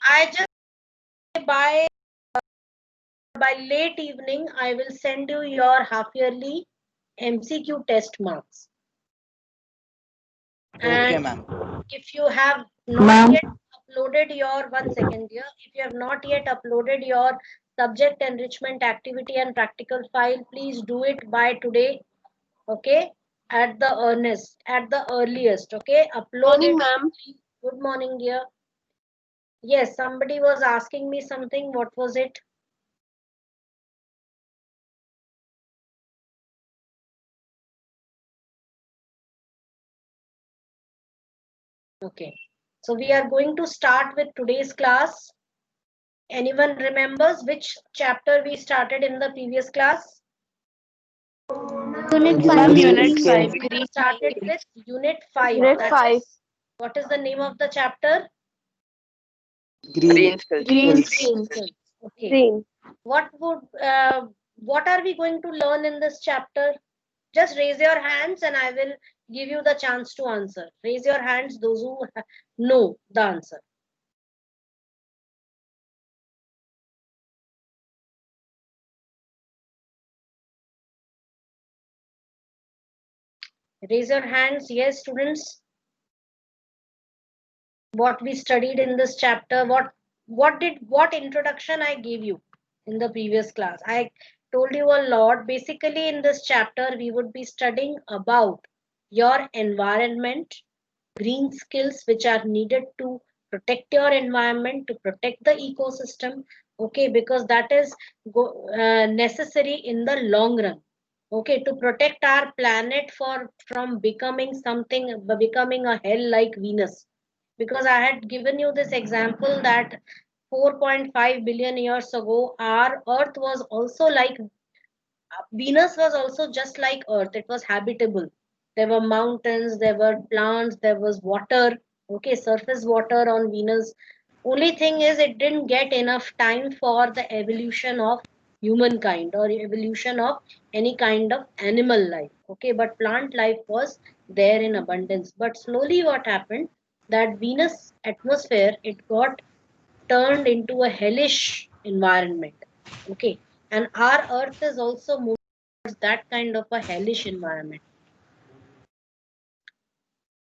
I just by late evening, I will send you your half yearly MCQ test marks. Okay, And ma'am. if you have not Ma'am, yet uploaded your, one second here, if you have not yet uploaded your subject enrichment activity and practical file, please do it by today. Okay, at the earliest. Okay, upload Morning, it. ma'am. Good morning, dear. Yes, somebody was asking me something. What was it? Okay, so we are going to start with today's class. Anyone remembers which chapter we started in the previous class? Unit ma'am, 5. unit Green 5. skills. We started with Unit 5. Unit That 5. is, what is the name of the chapter? Green Green skills. skills. Okay. Green. What are we going to learn in this chapter? Just raise your hands and I will give you the chance to answer. Raise your hands, those who know the answer. Raise your hands. Yes, students. What we studied in this chapter, what introduction I gave you in the previous class. I told you a lot. Basically, in this chapter, we would be studying about your environment, green skills which are needed to protect your environment, to protect the ecosystem. Okay, because that is necessary in the long run. Okay, to protect our planet from becoming a hell like Venus. Because I had given you this example that 4.5 billion years ago, our Earth was also like Venus was also just like Earth. It was habitable. There were mountains, there were plants, there was water. Okay, surface water on Venus. Only thing is, it didn't get enough time for the evolution of humankind or evolution of any kind of animal life. Okay, but plant life was there in abundance. But slowly, what happened? That Venus atmosphere, it got turned into a hellish environment. Okay, and our Earth is also moving towards that kind of a hellish environment.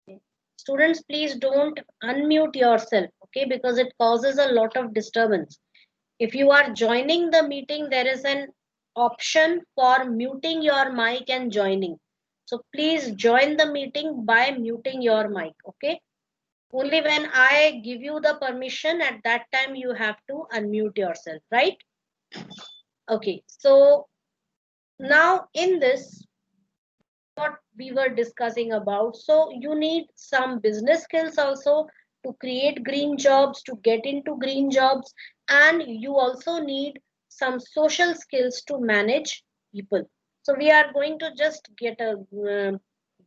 Okay. Students, please don't unmute yourself, okay, because it causes a lot of disturbance. If you are joining the meeting, there is an option for muting your mic and joining. So please join the meeting by muting your mic, okay? Only when I give you the permission, at that time you have to unmute yourself, right? Okay, so now in this, what we were discussing about, so you need some business skills also to create green jobs, to get into green jobs, and you also need some social skills to manage people. So we are going to just get a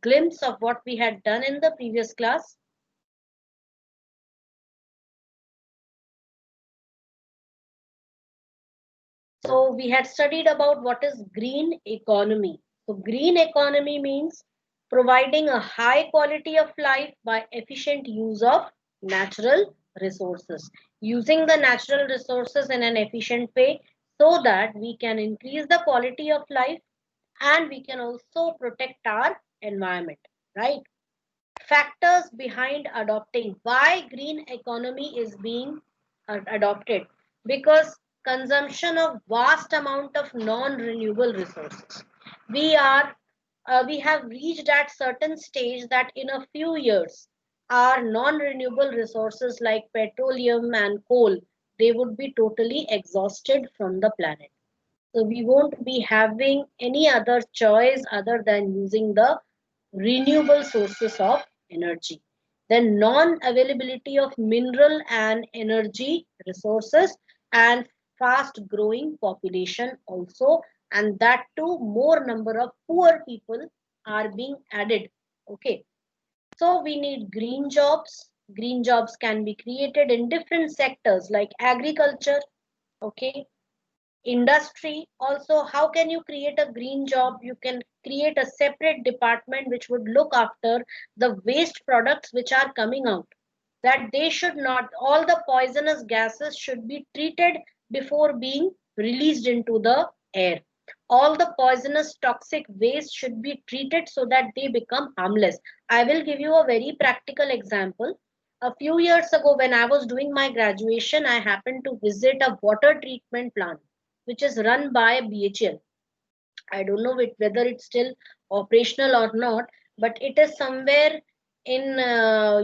glimpse of what we had done in the previous class. So we had studied about what is green economy. So green economy means providing a high quality of life by efficient use of natural resources. Using the natural resources in an efficient way so that we can increase the quality of life and we can also protect our environment, right? Factors behind adopting why green economy is being adopted, because consumption of vast amount of non-renewable resources. We have reached at certain stage that in a few years our non-renewable resources like petroleum and coal, they would be totally exhausted from the planet. So we won't be having any other choice other than using the renewable sources of energy. Then non-availability of mineral and energy resources and fast growing population also, and that too more number of poor people are being added. Okay, so we need green jobs. Green jobs can be created in different sectors like agriculture, okay, industry. Also, how can you create a green job? You can create a separate department which would look after the waste products which are coming out. that they should not, all the poisonous gases should be treated before being released into the air. All the poisonous toxic waste should be treated so that they become harmless. I will give you a very practical example. A few years ago, when I was doing my graduation, I happened to visit a water treatment plant which is run by BHL. I don't know whether it's still operational or not, but it is somewhere in,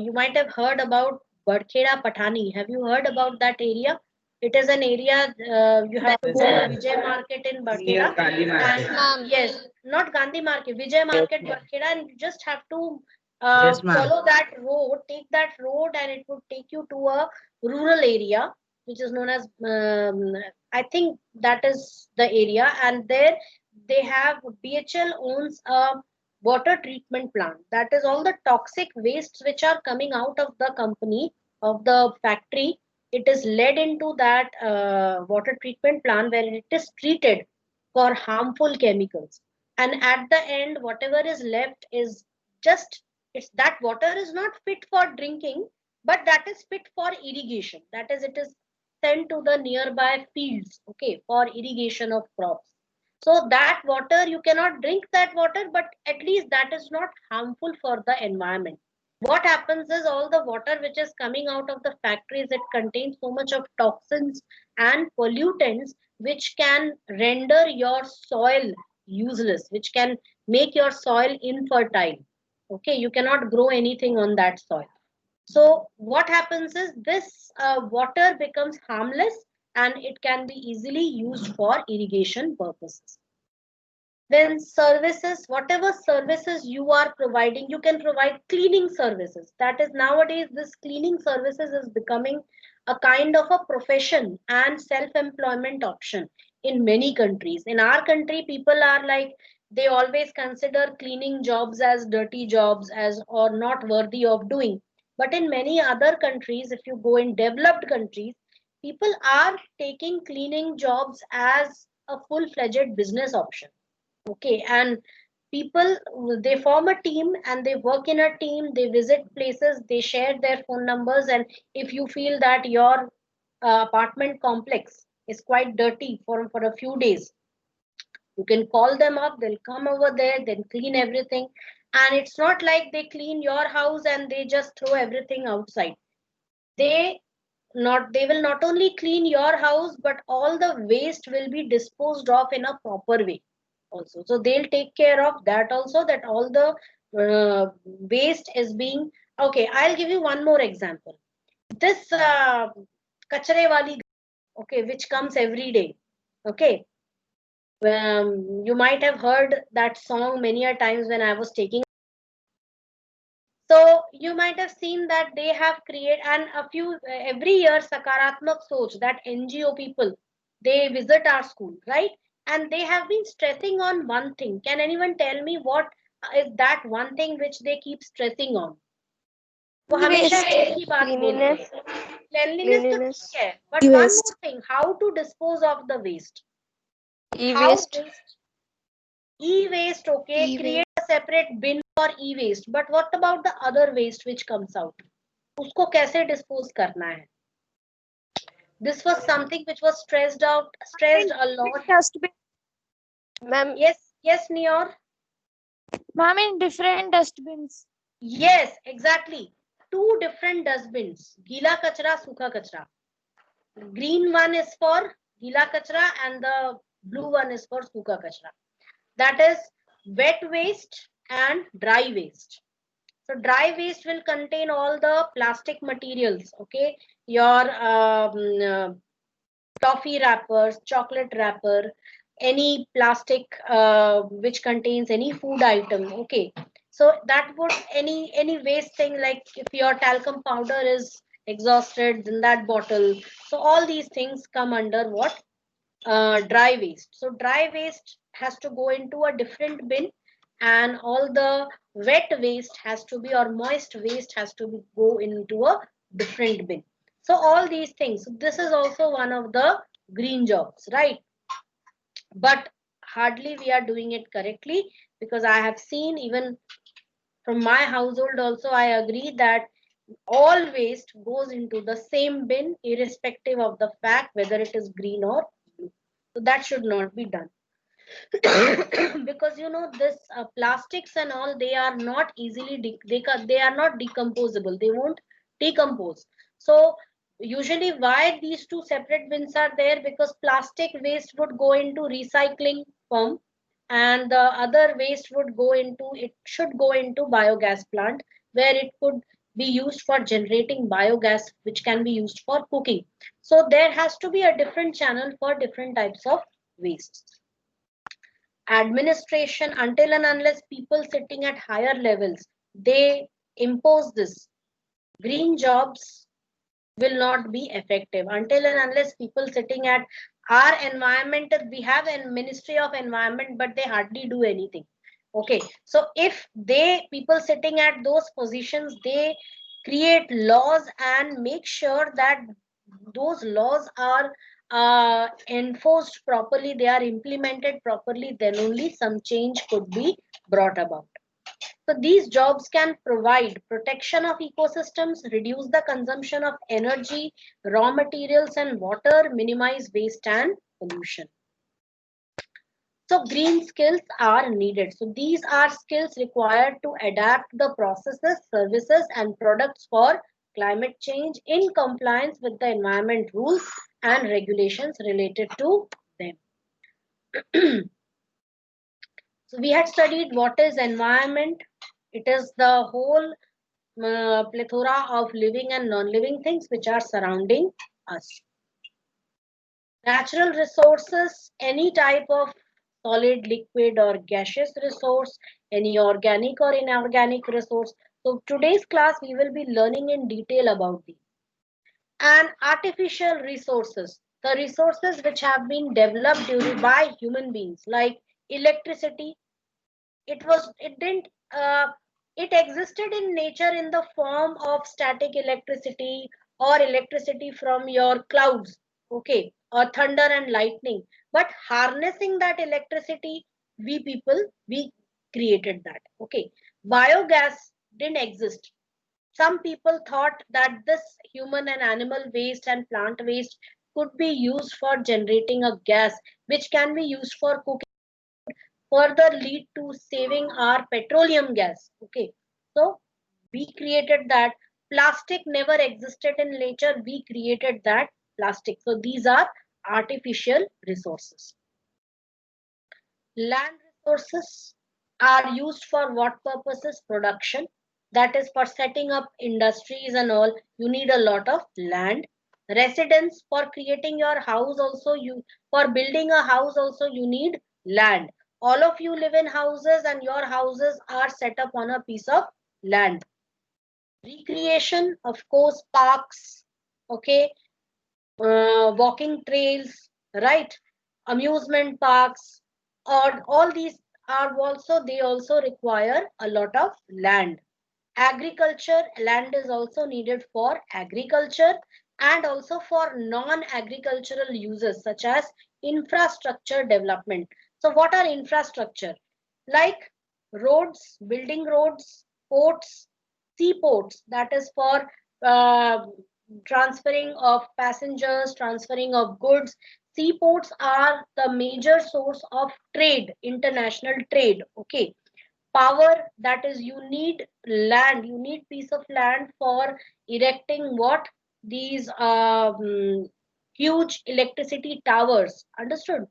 you might have heard about Badkheda Patani. Have you heard about that area? It is an area, you have to Yes, go to ma'am. Vijay Market in Near Badkheda. Gandhi Market. And yes, not Gandhi Market, Vijay Yes, Market, ma'am. Badkheda, and you just have to Yes, ma'am. follow that road, take that road, and it would take you to a rural area, which is known as, I think that is the area, and there they have, BHL owns a water treatment plant. That is all the toxic wastes which are coming out of the company, of the factory. It is led into that water treatment plant where it is treated for harmful chemicals. And at the end, whatever is left is just, it's that water is not fit for drinking, but that is fit for irrigation. That is, it is sent to the nearby fields, okay, for irrigation of crops. So that water, you cannot drink that water, but at least that is not harmful for the environment. What happens is, all the water which is coming out of the factories, it contains so much of toxins and pollutants which can render your soil useless, which can make your soil infertile. Okay, you cannot grow anything on that soil. So what happens is, this water becomes harmless and it can be easily used for irrigation purposes. Then services, whatever services you are providing, you can provide cleaning services. That is, nowadays this cleaning services is becoming a kind of a profession and self-employment option in many countries. In our country, people are like, they always consider cleaning jobs as dirty jobs, as or not worthy of doing. But in many other countries, if you go in developed countries, people are taking cleaning jobs as a full-fledged business option. Okay, and people, they form a team and they work in a team, they visit places, they share their phone numbers, and if you feel that your apartment complex is quite dirty for a few days, you can call them up, they'll come over there, then clean everything. And it's not like they clean your house and they just throw everything outside. They they will not only clean your house, but all the waste will be disposed of in a proper way also. So they'll take care of that also, that all the waste is being, okay. I'll give you one more example. This kachre wali, okay, which comes every day, okay. You might have heard that song many a times when I was taking. So you might have seen that they have created, and a few every year Sakaratmak Soch, that NGO people, they visit our school, right? And they have been stressing on one thing. Can anyone tell me what is that one thing which they keep stressing on? वो हमेशा E-waste, एक ही बात बोलते cleanliness, हैं. Cleanliness तो cleanliness, ठीक है, but one E-waste. more thing, how to dispose of the waste? How e-waste, waste? E-waste, okay, e-waste. create a separate bin for e-waste, but what about the other waste which comes out? उसको कैसे dispose करना है? This was something which was stressed a lot. Dustbin. Ma'am, Yes, Nior. ma'am, in different dustbins. Yes, exactly. Two different dustbins. Gila kachra, sukha kachra. Green one is for gila kachra and the blue one is for sukha kachra. That is wet waste and dry waste. So dry waste will contain all the plastic materials, okay? Your toffee wrappers, chocolate wrapper, any plastic which contains any food item. Okay, so that would any waste thing, like if your talcum powder is exhausted, then that bottle. So all these things come under what? Dry waste. So dry waste has to go into a different bin, and all the wet waste has to be, or moist waste has to be, go into a different bin. So all these things, so this is also one of the green jobs, right? But hardly we are doing it correctly, because I have seen, even from my household also, I agree that all waste goes into the same bin, irrespective of the fact whether it is green or blue. So that should not be done. Because you know this plastics and all, they are not easily they are not decomposable, they won't decompose. So usually why these two separate bins are there, because plastic waste would go into recycling firm, and the other waste would go into, it should go into biogas plant, where it could be used for generating biogas, which can be used for cooking. So there has to be a different channel for different types of waste. Administration, until and unless people sitting at higher levels they impose this, green jobs will not be effective. Until and unless people sitting at our environment, we have a Ministry of Environment, but they hardly do anything. Okay, so if they, people sitting at those positions, they create laws and make sure that those laws are enforced properly, they are implemented properly, then only some change could be brought about. So these jobs can provide protection of ecosystems, reduce the consumption of energy, raw materials and water, minimize waste and pollution. So green skills are needed. So these are skills required to adapt the processes, services and products for climate change in compliance with the environment rules and regulations related to them. So we had studied what is environment. It is the whole plethora of living and non-living things which are surrounding us. Natural resources, any type of solid, liquid or gaseous resource, any organic or inorganic resource. So today's class we will be learning in detail about these. And artificial resources, the resources which have been developed by human beings, like electricity. It didn't it existed in nature in the form of static electricity or electricity from your clouds, okay, or thunder and lightning. But harnessing that electricity, we people, we created that. Okay, biogas didn't exist. Some people thought that this human and animal waste and plant waste could be used for generating a gas which can be used for cooking, further lead to saving our petroleum gas. Okay, so we created that. Plastic never existed in nature, we created that plastic. So these are artificial resources. Land resources are used for what purposes? Production. That is for setting up industries and all, you need a lot of land. Residence, for creating your house also, you, for building a house also you need land. All of you live in houses and your houses are set up on a piece of land. Recreation, of course, parks, okay, walking trails, right? Amusement parks, or all these are also, they also require a lot of land. Agriculture, land is also needed for agriculture and also for non-agricultural uses such as infrastructure development. So what are infrastructure? Like roads, building roads, ports, seaports, that is for uh, transferring of passengers, transferring of goods. Seaports are the major source of trade, international trade. Okay, power, that is you need land, you need piece of land for erecting what, these huge electricity towers, understood?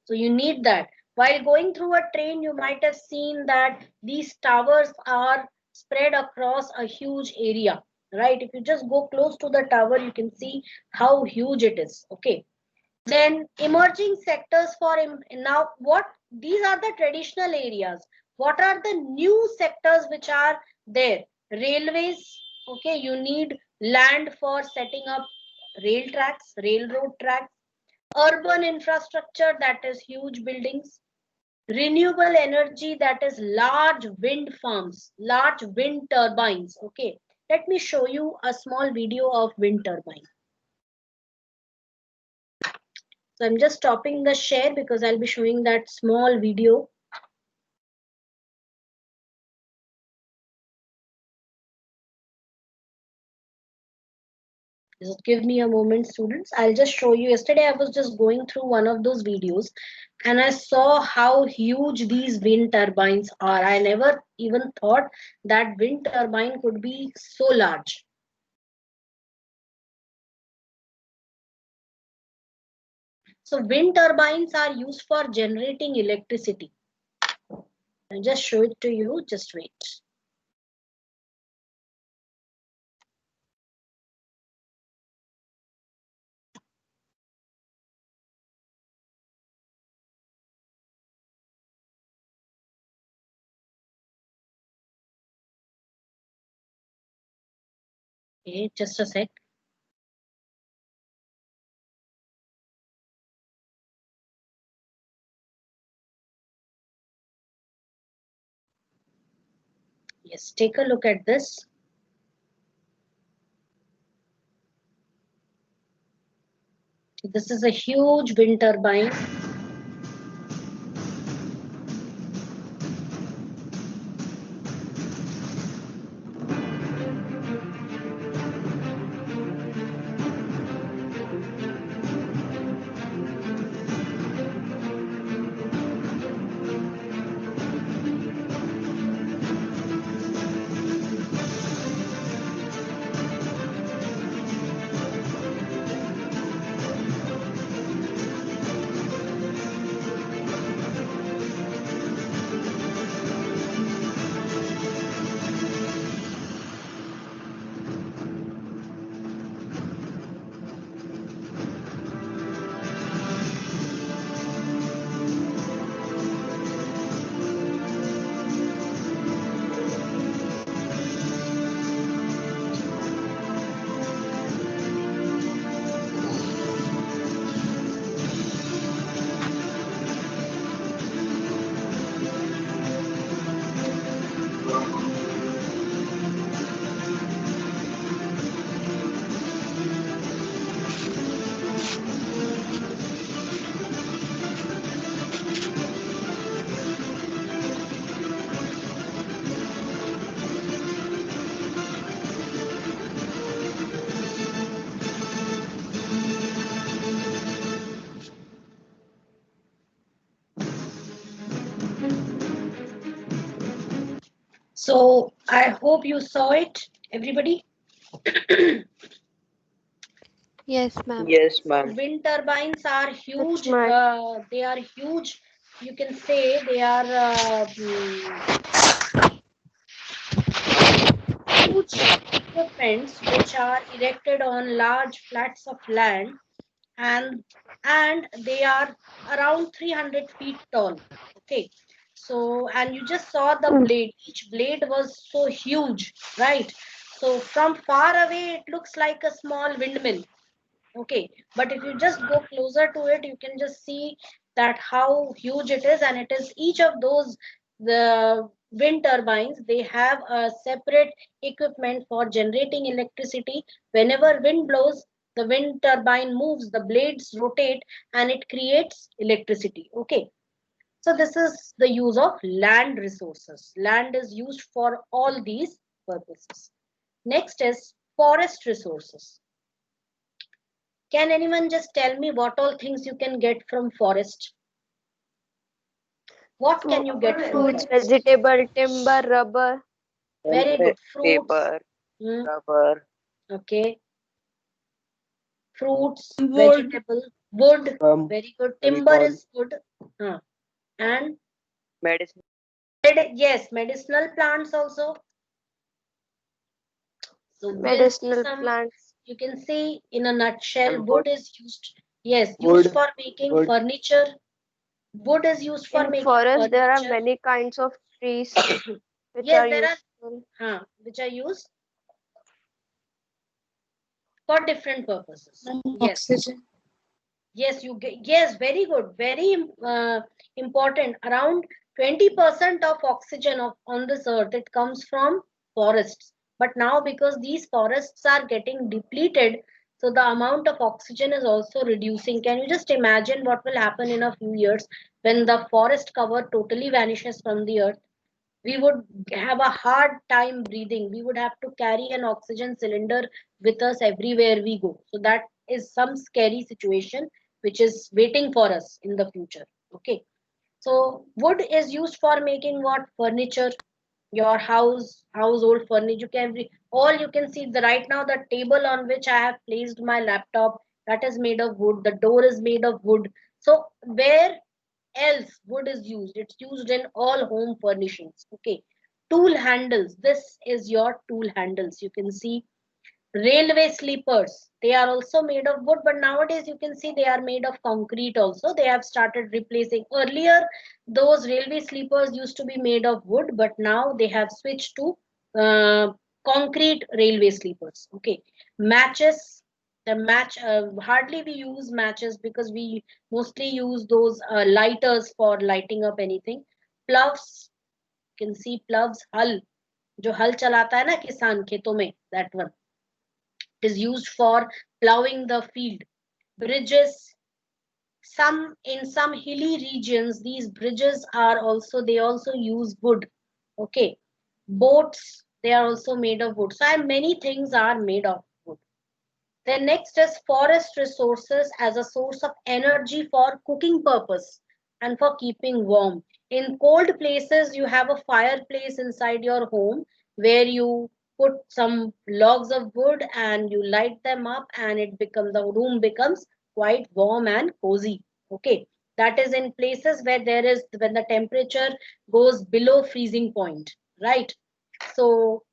So you need that. While going through a train, you might have seen that these towers are spread across a huge area, right? If you just go close to the tower, you can see how huge it is. Okay, then emerging sectors for now what, these are the traditional areas. What are the new sectors which are there? Railways, okay, you need land for setting up rail tracks, railroad tracks. Urban infrastructure, that is huge buildings. Renewable energy, that is large wind farms, large wind turbines. Okay, let me show you a small video of wind turbine. So I'm just stopping the share because I'll be showing that small video. Just give me a moment, students. I'll just show you. Yesterday, I was just going through one of those videos and I saw how huge these wind turbines are. I never even thought that wind turbine could be so large. So wind turbines are used for generating electricity. I'll just show it to you. Just wait. Okay, just a sec. Yes, take a look at this. This is a huge wind turbine. So I hope you saw it, everybody. Yes, ma'am. Yes, So ma'am. wind turbines are huge. ma'am. They are huge. You can say they are huge equipments which are erected on large flats of land, and they are around 300 feet tall. Okay, so and you just saw the blade. Each blade was so huge, right? So from far away it looks like a small windmill. Okay, but if you just go closer to it, you can just see that how huge it is, and it is each of those the wind turbines. They have a separate equipment for generating electricity. Whenever wind blows, the wind turbine moves, the blades rotate, and it creates electricity. Okay, so this is the use of land resources. Land is used for all these purposes. Next is forest resources. Can anyone just tell me what all things you can get from forest? What can you get from Fruits, forest? vegetable, timber, rubber. Very good. Fruits. Paper, Hmm, rubber, okay. Fruits, Wood. vegetable, wood. gum, Very good. Timber chemical, is good. Huh. And medicine. yes, medicinal plants also. So we'll see Medicinal some. plants. You can see in a nutshell, And wood is used. Yes, used wood, for making wood, furniture. Wood is used for In making forest, there are furniture. many kinds of trees which Yes, are there are. useful. Which are used for different purposes. Yes, Oxygen. yes, you get, yes, very good, very important. Around 20% of oxygen on this earth, it comes from forests. But now because these forests are getting depleted, so the amount of oxygen is also reducing. Can you just imagine what will happen in a few years when the forest cover totally vanishes from the earth? we would have a hard time breathing. We would have to carry an oxygen cylinder with us everywhere we go. So that is some scary situation which is waiting for us in the future. Okay. So wood is used for making what? Furniture, your household furniture. You can all you can see the right now the table on which I have placed my laptop, that is made of wood. The door is made of wood. So where else wood is used? It's used in all home furnishings. Okay. Tool handles. This is your tool handles. You can see railway sleepers, they are also made of wood, but nowadays you can see they are made of concrete also. They have started replacing. Earlier those railway sleepers used to be made of wood, but now they have switched to uh, concrete railway sleepers. Okay. Matches, the match, hardly we use matches because we mostly use those lighters for lighting up anything. Plows, you can see plows. Hal, जो हल चलाता है ना किसान खेतों में, that one is used for plowing the field. Bridges, some in some hilly regions, these bridges are also, they also use wood. Okay. Boats, they are also made of wood. So many things are made of wood. Then next is forest resources as a source of energy for cooking purpose and for keeping warm. In cold places, you have a fireplace inside your home where you put some logs of wood and you light them up, and it becomes, the room becomes quite warm and cozy. Okay. That is in places where there is, when the temperature goes below freezing point, right? So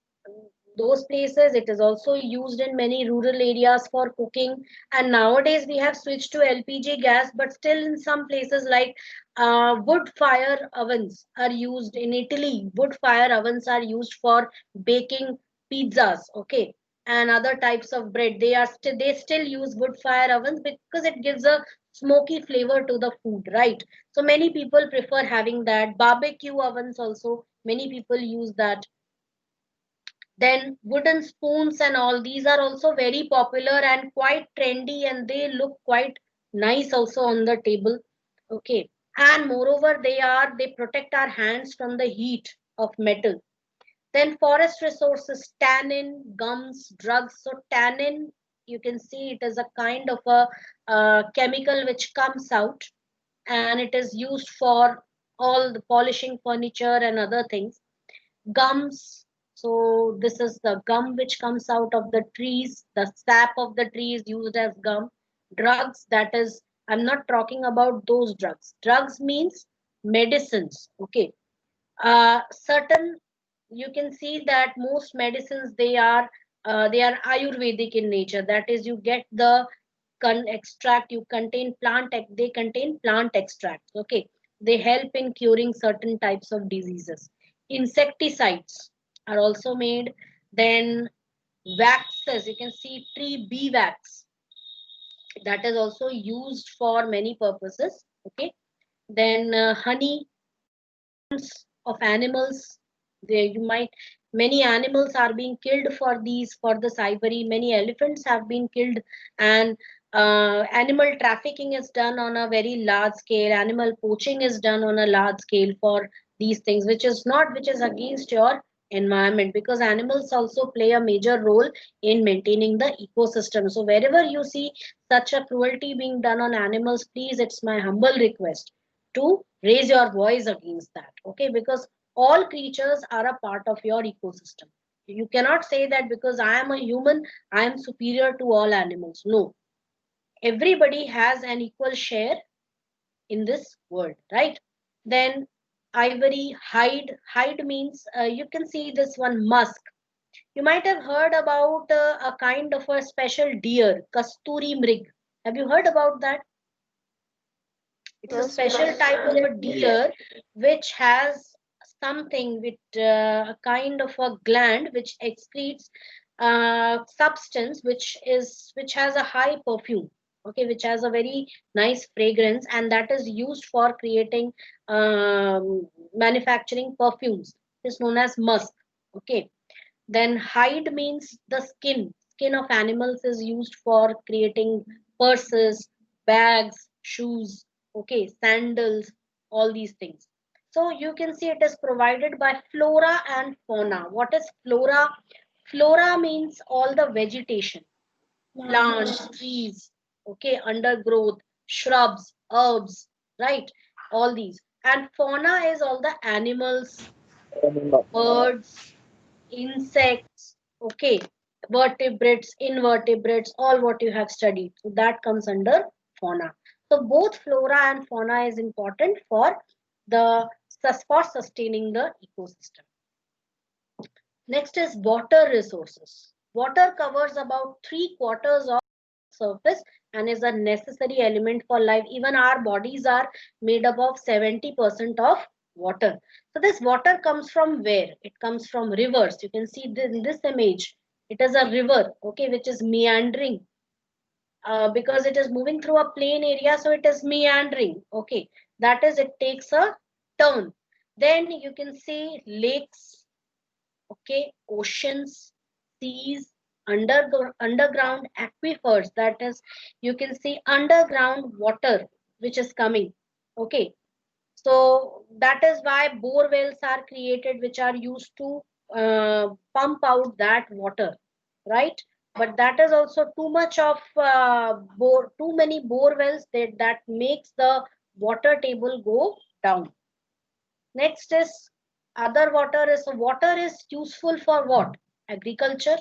those places, it is also used in many rural areas for cooking. And nowadays we have switched to LPG gas, but still in some places like wood fire ovens are used. In Italy, wood fire ovens are used for baking pizzas. Okay. And other types of bread, they still use wood fire ovens because it gives a smoky flavor to the food, right? So many people prefer having that. Barbecue ovens also, many people use that. Then wooden spoons and all these are also very popular and quite trendy, and they look quite nice also on the table. Okay. And moreover, they protect our hands from the heat of metal. Then forest resources, tannin, gums, drugs. So tannin, you can see it is a kind of a chemical which comes out, and it is used for all the polishing furniture and other things. Gums, so this is the gum which comes out of the trees. The sap of the tree is used as gum. Drugs, that is, I'm not talking about those drugs. Drugs means medicines. Okay. Certain, you can see that most medicines, they are ayurvedic in nature. That is, you get the extract, you contain they contain plant extracts. Okay. They help in curing certain types of diseases. Insecticides are also made. Then waxes, you can see tree bee wax, that is also used for many purposes. Okay. Then honey of animals, there you might, many animals are being killed for these, for this ivory. Many elephants have been killed, and animal trafficking is done on a very large scale. Animal poaching is done on a large scale for these things, which is against your environment, because animals also play a major role in maintaining the ecosystem. So wherever you see such a cruelty being done on animals, please, it's my humble request to raise your voice against that. Okay. Because all creatures are a part of your ecosystem. You cannot say that because I am a human, I am superior to all animals. No. Everybody has an equal share in this world, right? Then ivory, hide means, you can see this one, musk. You might have heard about a kind of a special deer, kasturi mrig. Have you heard about that? It's a Yes, special ma'am. type of a deer which has something with a kind of a gland which excretes substance which has a high perfume. Okay, which has a very nice fragrance, and that is used for creating manufacturing perfumes. It's known as musk. Okay. Then hide means the skin. Skin of animals is used for creating purses, bags, shoes, okay, sandals, all these things. So you can see it is provided by flora and fauna. What is flora? Flora means all the vegetation, plants, trees, okay, undergrowth, shrubs, herbs, right? All these. And fauna is all the animals, birds, insects, okay, vertebrates, invertebrates, all what you have studied. So that comes under fauna. So both flora and fauna is important for the for sustaining the ecosystem. Next is water resources. Water covers about 3/4 of surface and is a necessary element for life. Even our bodies are made up of 70% of water. So this water comes from where? It comes from rivers. You can see this, in this image. It is a river, okay, which is meandering because it is moving through a plain area, so it is meandering. Okay, that is, it takes a turn. Then you can see lakes, okay, oceans, seas, underground aquifers, that is, you can see underground water which is coming, okay. So that is why bore wells are created, which are used to pump out that water, right? But that is also too much of too many bore wells, that makes the water table go down. Next is other water is, water is useful for what? Agriculture,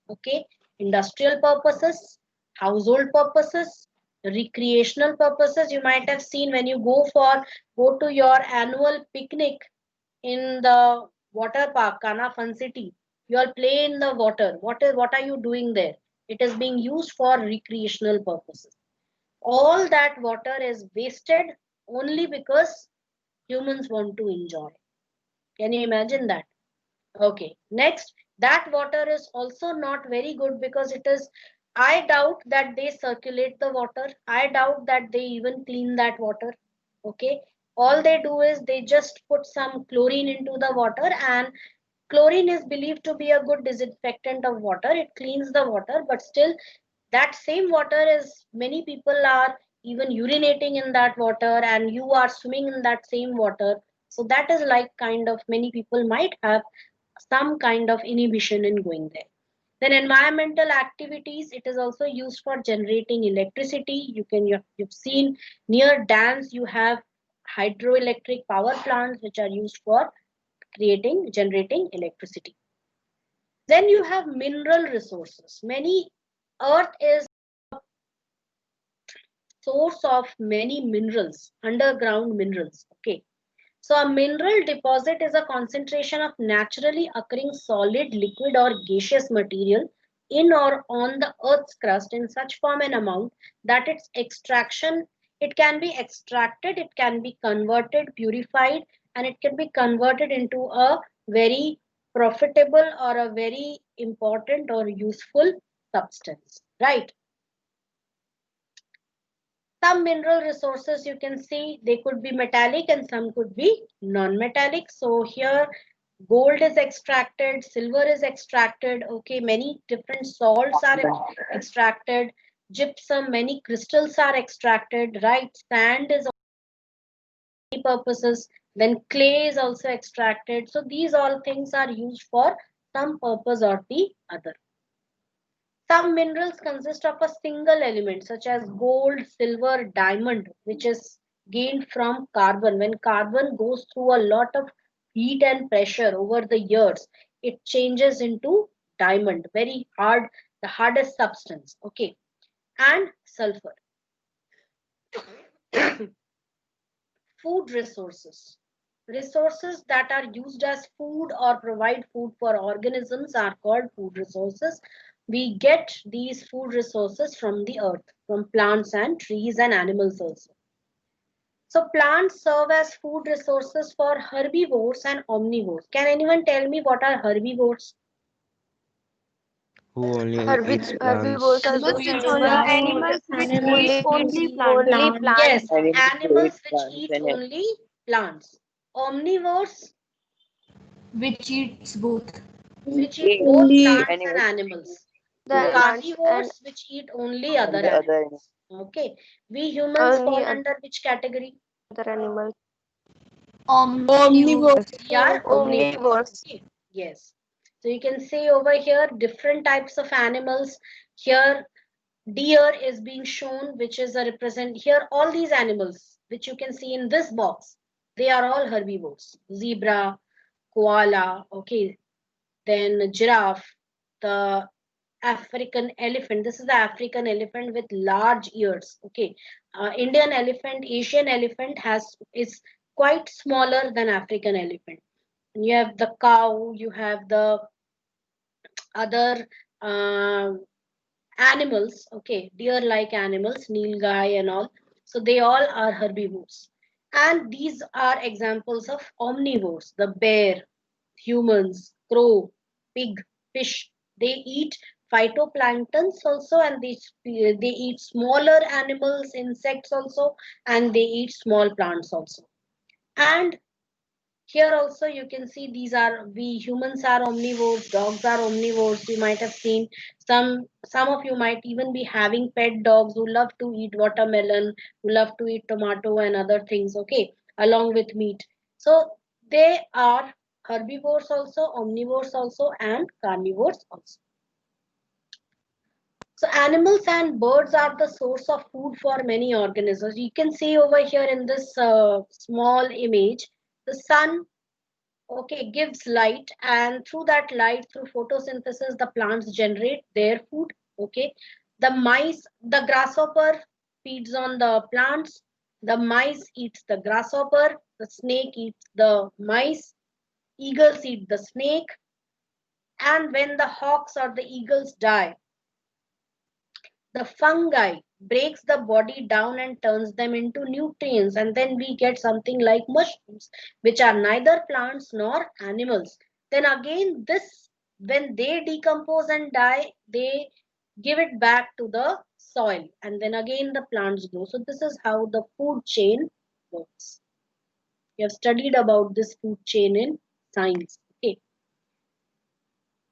okay, industrial purposes, household purposes, recreational purposes. You might have seen when you go to your annual picnic in the water park, Kana Fun City. You all play in the water. What are you doing there? It is being used for recreational purposes. All that water is wasted only because humans want to enjoy. Can you imagine that? Okay. Next, that water is also not very good because it is, I doubt that they circulate the water. I doubt that they even clean that water. Okay. All they do is they just put some chlorine into the water, and chlorine is believed to be a good disinfectant of water. It cleans the water, but still that same water is, many people are even urinating in that water, and you are swimming in that same water. So that is like kind of, many people might have some kind of inhibition in going there. Then environmental activities, it is also used for generating electricity. You've seen near dams you have hydroelectric power plants which are used for generating electricity. Then you have mineral resources. Many earth is source of many minerals, underground minerals. Okay. So a mineral deposit is a concentration of naturally occurring solid, liquid or gaseous material in or on the earth's crust in such form and amount that its extraction, it can be extracted, it can be converted, purified, and it can be converted into a very profitable or a very important or useful substance, right? Some mineral resources, you can see, they could be metallic and some could be non-metallic. So here gold is extracted, silver is extracted, okay, many different salts are extracted, gypsum, many crystals are extracted, right? Sand is many purposes, then clay is also extracted. So these all things are used for some purpose or the other. Some minerals consist of a single element such as gold, silver, diamond, which is gained from carbon. When carbon goes through a lot of heat and pressure over the years, it changes into diamond, very hard, the hardest substance. Okay. And sulfur. Food resources. Resources that are used as food or provide food for organisms are called food resources. We get these food resources from the earth, from plants and trees and animals also. So plants serve as food resources for herbivores and omnivores. Can anyone tell me what are herbivores? Who only eat Herbivores plants. are those Animals which eat only plants. only Yes, plants. animals which eat only plants. Omnivores Which eats both. which eat both Only plants and animals. The plants and Carnivores which eat only other the other animals. Okay. We humans only fall other under which category? animals. Omnivores. They are omnivores. Omnivores. Okay. Yes. So you can see over here different types of animals. Here deer is being shown, which is a represent here. All these animals which you can see in this box, they are all herbivores. Zebra, koala, okay, then giraffe, the African elephant. This is the African elephant with large ears. Okay, Indian elephant, Asian elephant is quite smaller than African elephant. You have the cow. You have the other animals. Okay, deer-like animals, nilgai and all. So they all are herbivores. And these are examples of omnivores: the bear, humans, crow, pig, fish. They eat phytoplanktons also, and they eat smaller animals, insects also, and they eat small plants also. And here also you can see we humans are omnivores, dogs are omnivores. You might have seen some of you might even be having pet dogs who love to eat watermelon, who love to eat tomato and other things, okay, along with meat. So they are herbivores also, omnivores also, and carnivores also. So animals and birds are the source of food for many organisms. You can see over here in this small image, the sun, okay, gives light, and through that light, through photosynthesis, the plants generate their food. Okay, the grasshopper feeds on the plants, the mice eats the grasshopper, the snake eats the mice, eagles eat the snake. And when the hawks or the eagles die, the fungi breaks the body down and turns them into nutrients, and then we get something like mushrooms, which are neither plants nor animals. Then again, this when they decompose and die, they give it back to the soil, and then again the plants grow. So this is how the food chain works. You have studied about this food chain in science. Okay.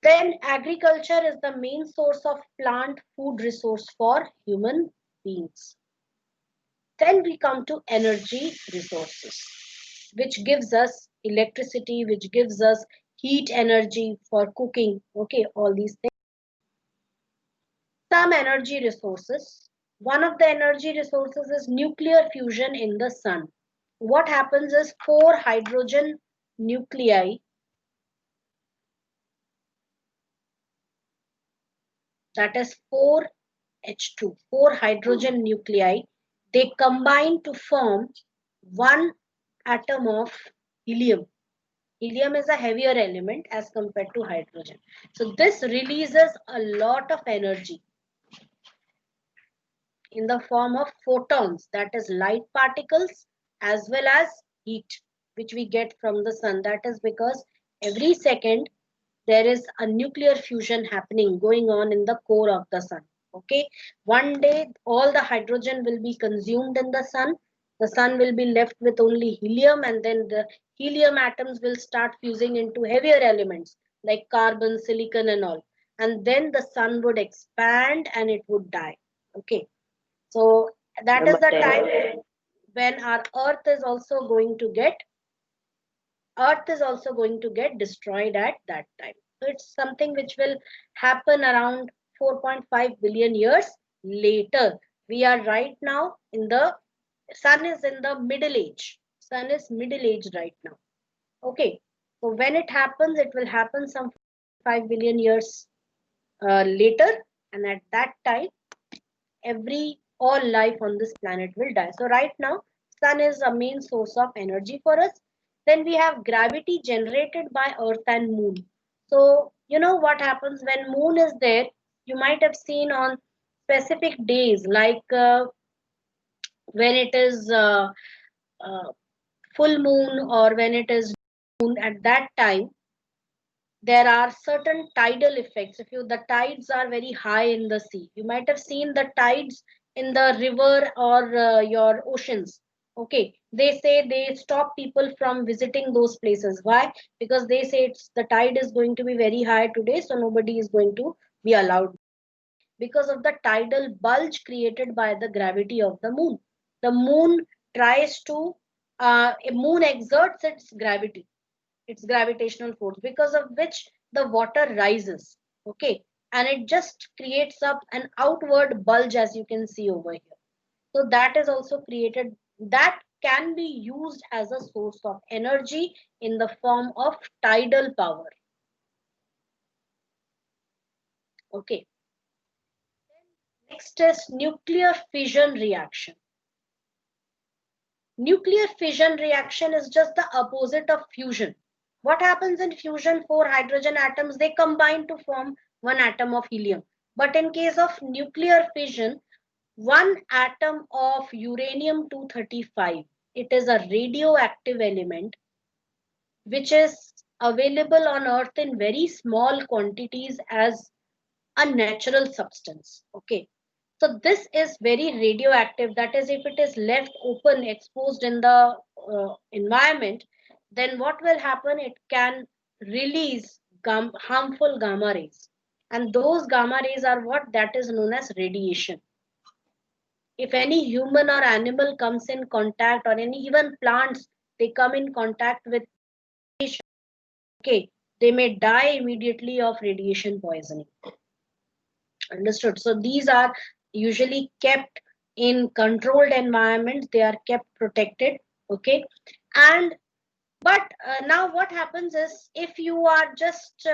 Then agriculture is the main source of plant food resource for human beings. Then we come to energy resources, which gives us electricity, which gives us heat energy for cooking. Okay, all these things. Some energy resources. One of the energy resources is nuclear fusion in the sun. What happens is four hydrogen nuclei, that is 4H2, four hydrogen nuclei, they combine to form one atom of helium. Helium is a heavier element as compared to hydrogen. So this releases a lot of energy in the form of photons, that is light particles, as well as heat, which we get from the sun. That is because every second there is a nuclear fusion happening going on in the core of the sun. Okay, one day all the hydrogen will be consumed in the sun. The sun will be left with only helium, and then the helium atoms will start fusing into heavier elements like carbon, silicon and all, and then the sun would expand and it would die. Okay, so that is the time when our earth is also going to get destroyed at that time. So it's something which will happen around 4.5 billion years later. We are right now in the sun is in the middle age. Sun is middle age right now. Okay. So when it happens, it will happen some 5 billion years later, and at that time, all life on this planet will die. So right now, sun is a main source of energy for us. Then we have gravity generated by earth and moon. So you know what happens when moon is there, you might have seen on specific days like when it is uh, full moon, or when it is moon, at that time there are certain tidal effects. If you the tides are very high in the sea, you might have seen the tides in the river or your oceans. Okay, they say they stop people from visiting those places. Why? Because they say the tide is going to be very high today, so nobody is going to be allowed, because of the tidal bulge created by the gravity of the moon. The moon tries to a moon exerts its gravity, its gravitational force, because of which the water rises. Okay, and it just creates up an outward bulge, as you can see over here. So that is also created, that can be used as a source of energy in the form of tidal power. Okay, next is nuclear fission reaction. Nuclear fission reaction is just the opposite of fusion. What happens in fusion? Four hydrogen atoms, they combine to form one atom of helium. But in case of nuclear fission, one atom of uranium-235, it is a radioactive element which is available on Earth in very small quantities as a natural substance. Okay, so this is very radioactive. That is, if it is left open, exposed in the environment, then what will happen? It can release harmful gamma rays. And those gamma rays are what? That is known as radiation. If any human or animal comes in contact, or any even plants, they come in contact with radiation, okay, they may die immediately of radiation poisoning. Understood? So these are usually kept in controlled environments, they are kept protected. Okay, and but now what happens is, if you are just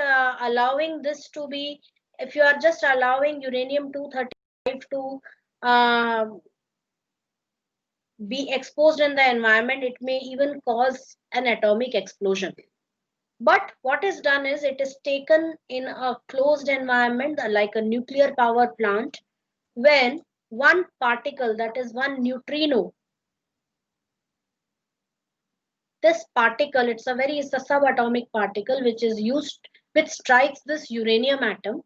allowing this to be, if you are just allowing uranium-235 to be exposed in the environment, it may even cause an atomic explosion. But what is done is, it is taken in a closed environment like a nuclear power plant, when one particle, that is one neutrino, this particle, it's a subatomic particle which is used, which strikes this uranium atom,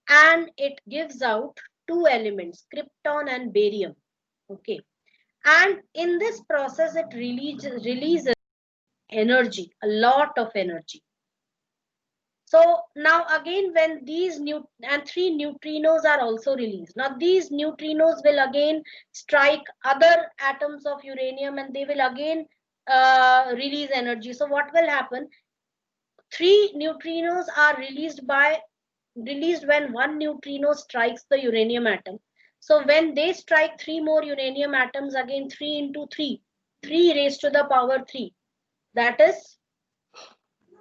and it gives out two elements, krypton and barium. Okay, and in this process it releases energy, a lot of energy. So now again, when these three neutrinos are also released, now these neutrinos will again strike other atoms of uranium, and they will again release energy. So what will happen? Three neutrinos are released when one neutrino strikes the uranium atom. So when they strike three more uranium atoms, again 3 into 3, 3 raised to the power 3. That is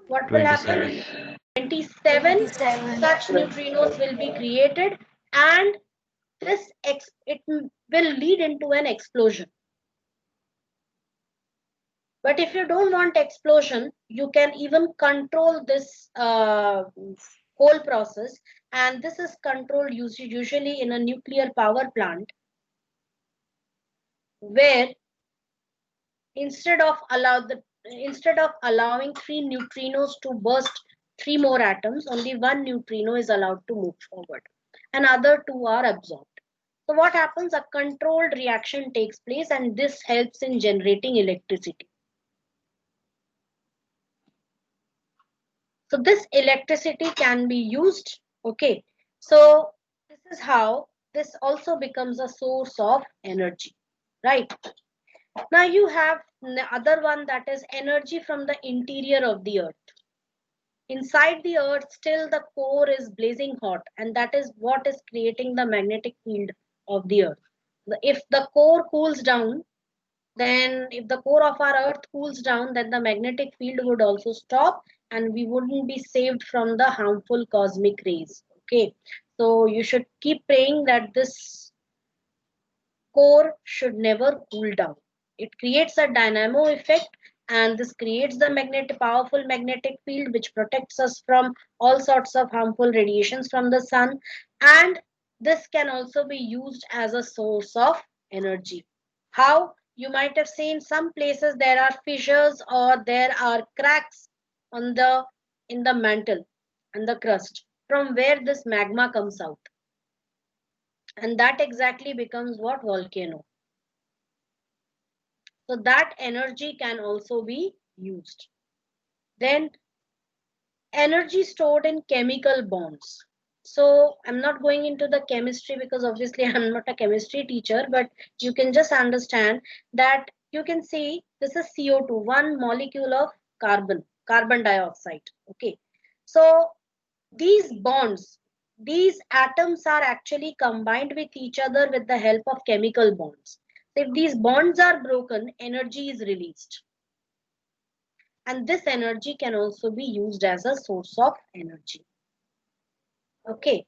what will happen? 27 such neutrinos will be created, and it will lead into an explosion. But if you don't want explosion, you can even control this whole process, and this is controlled usually in a nuclear power plant, where instead of allowing three neutrinos to burst three more atoms, only one neutrino is allowed to move forward, and other two are absorbed. So what happens? A controlled reaction takes place, and this helps in generating electricity. So this electricity can be used. Okay, so this is how this also becomes a source of energy, right? Now you have the other one, that is energy from the interior of the earth. Inside the earth, still the core is blazing hot, and that is what is creating the magnetic field of the earth. If the core cools down, then if the core of our earth cools down, then the magnetic field would also stop, and we wouldn't be saved from the harmful cosmic rays. Okay, so you should keep praying that this core should never cool down. It creates a dynamo effect, and this creates the powerful magnetic field which protects us from all sorts of harmful radiations from the sun, and this can also be used as a source of energy. How? You might have seen some places there are fissures, or there are cracks on in the mantle and the crust, from where this magma comes out, and that exactly becomes what? Volcano. So that energy can also be used. Then energy stored in chemical bonds. So I'm not going into the chemistry, because obviously I'm not a chemistry teacher, but you can just understand that you can see this is CO2, one molecule of carbon dioxide. Okay. So these bonds, these atoms are actually combined with each other with the help of chemical bonds. If these bonds are broken, energy is released. And this energy can also be used as a source of energy. Okay.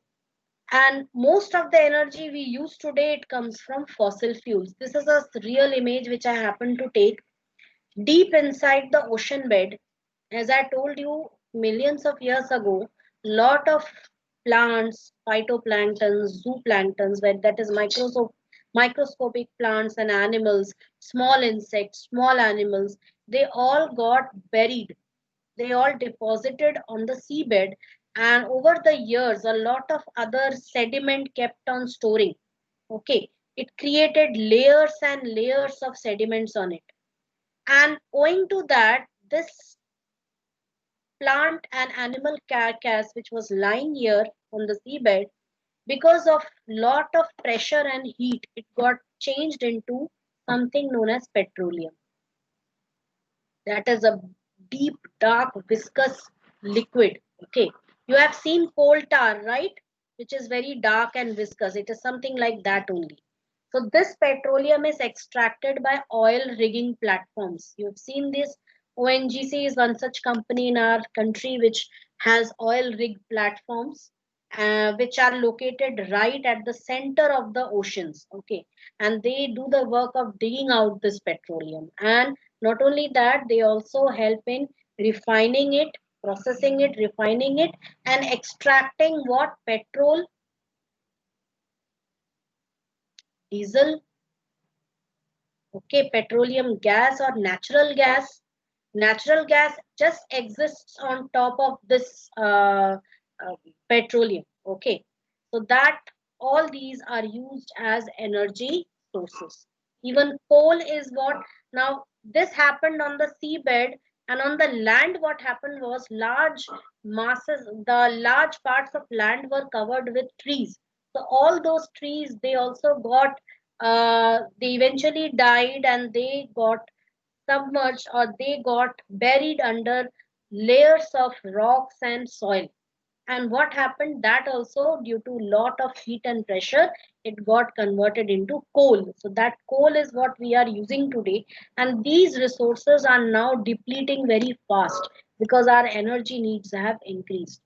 And most of the energy we use today, it comes from fossil fuels. This is a real image which I happen to take deep inside the ocean bed. As I told you millions of years ago, lot of plants, phytoplanktons, zooplanktons, where that is microscopic plants and animals, small insects, small animals, they all got buried. They all deposited on the seabed, and over the years, a lot of other sediment kept on storing. Okay, it created layers and layers of sediments on it, and owing to that, this plant and animal carcass which was lying here on the seabed, because of lot of pressure and heat, it got changed into something known as petroleum. That is a deep dark viscous liquid. Okay, you have seen coal tar, right, which is very dark and viscous. It is something like that only. So this petroleum is extracted by oil rigging platforms. You've seen this. ONGC is one such company in our country which has oil rig platforms, which are located right at the center of the oceans. Okay, and they do the work of digging out this petroleum. And not only that, they also help in refining it, processing it, refining it, and extracting what? Petrol, diesel, okay, petroleum gas or natural gas. Natural gas just exists on top of this uh, petroleum. Okay, so that all these are used as energy sources. Even coal is what, now this happened on the seabed, and on the land what happened was large masses, the large parts of land were covered with trees. So all those trees, they also got they eventually died, and they got submerged, or they got buried under layers of rocks and soil. And what happened, that also due to lot of heat and pressure, it got converted into coal. So that coal is what we are using today, and these resources are now depleting very fast because our energy needs have increased.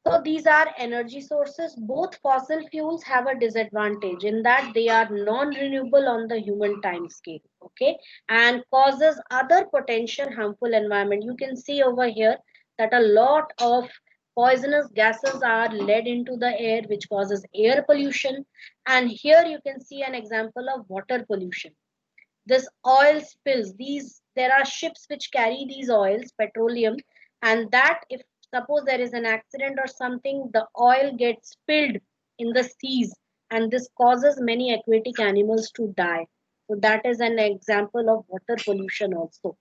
So these are energy sources. Both fossil fuels have a disadvantage in that they are non-renewable on the human time scale, okay, and causes other potential harmful environment. You can see over here that a lot of poisonous gases are let into the air, which causes air pollution. And here you can see an example of water pollution. This oil spills, these, there are ships which carry these oils, petroleum, and that if suppose there is an accident or something, the oil gets spilled in the seas, and this causes many aquatic animals to die. So that is an example of water pollution also.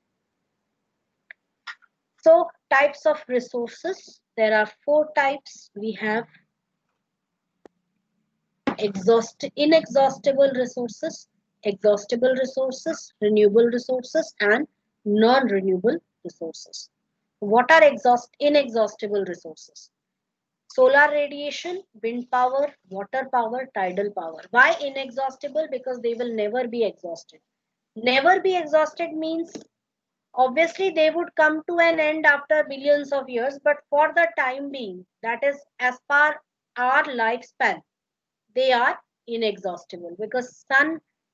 So types of resources, there are four types. We have inexhaustible resources, exhaustible resources, renewable resources, and non-renewable resources. What are inexhaustible resources? Solar radiation, wind power, water power, tidal power. Why inexhaustible? Because they will never be exhausted. Never be exhausted means obviously they would come to an end after billions of years, but for the time being, that is as per our lifespan, they are inexhaustible, because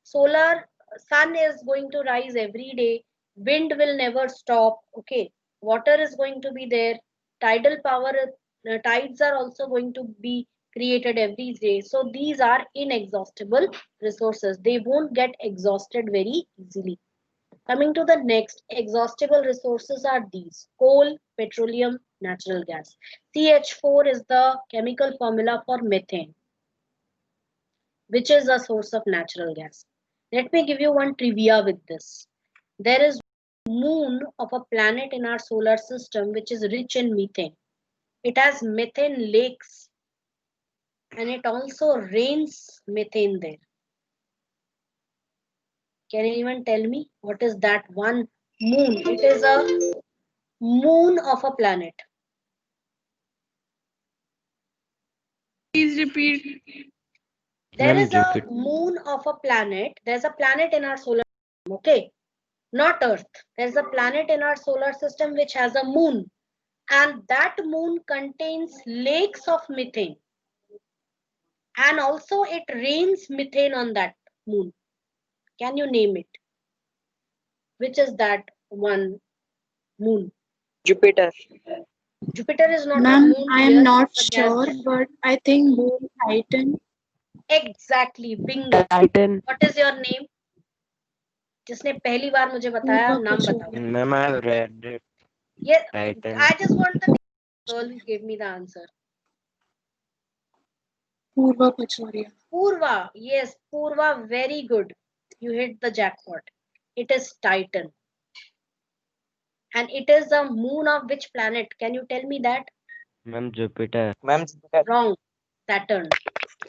solar sun is going to rise every day, wind will never stop. Okay, water is going to be there, tidal power, tides are also going to be created every day. So these are inexhaustible resources, they won't get exhausted very easily. Coming to the next, exhaustible resources are these: coal, petroleum, natural gas. CH4 is the chemical formula for methane, which is a source of natural gas. Let me give you one trivia with this. There is moon of a planet in our solar system which is rich in methane. It has methane lakes, and it also rains methane there. Can anyone tell me what is that one moon? It is a moon of a planet. Please repeat. There Ma'am, is a Jupiter. moon of a planet. There's a planet in our solar system, okay? Not Earth. There's a planet in our solar system which has a moon. And that moon contains lakes of methane. And also it rains methane on that moon. Can you name it? Which is that one moon? Jupiter. Jupiter is not a Ma'am, moon. I dear, am not it's a gas sure, giant. but I think moon Titan. Exactly, bingo. Titan. What is your name? जिसने पहली बार मुझे बताया Purva नाम Pachauri. बताओ. Ma'am, I have read it. Yes, Titan. I just want the girl who gave me the answer. Purva Pachauri. Purva, yes, Purva, very good. You hit the jackpot. It is Titan. And it is the moon of which planet? Can you tell me that? Ma'am, Jupiter. Ma'am, Jupiter. Wrong. Saturn.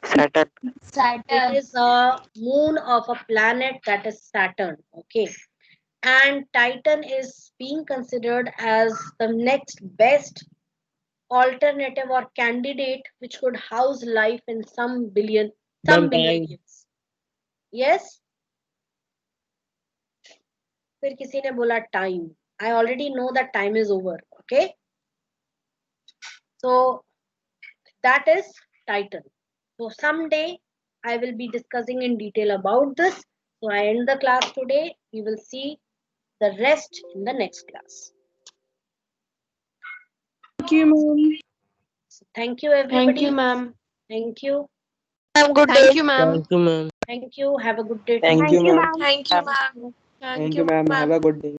Saturn. It Saturn. is a moon of a planet that is Saturn. Okay. And Titan is being considered as the next best alternative or candidate which could house life in some billion, some million years. Yes? फिर किसी ने बोला time. I already know that time is over. Okay? So that is Titan. So someday I will be discussing in detail about this. So I end the class today. We will see the rest in the next class. Thank you, ma'am. So thank you everybody. ma'am. Thank you. Have a good Thank day. you, ma'am. Thank you, ma'am. Thank you. Have a good day. Thank you, ma'am. Thank you, ma'am. Thank you, ma'am. Have a good day.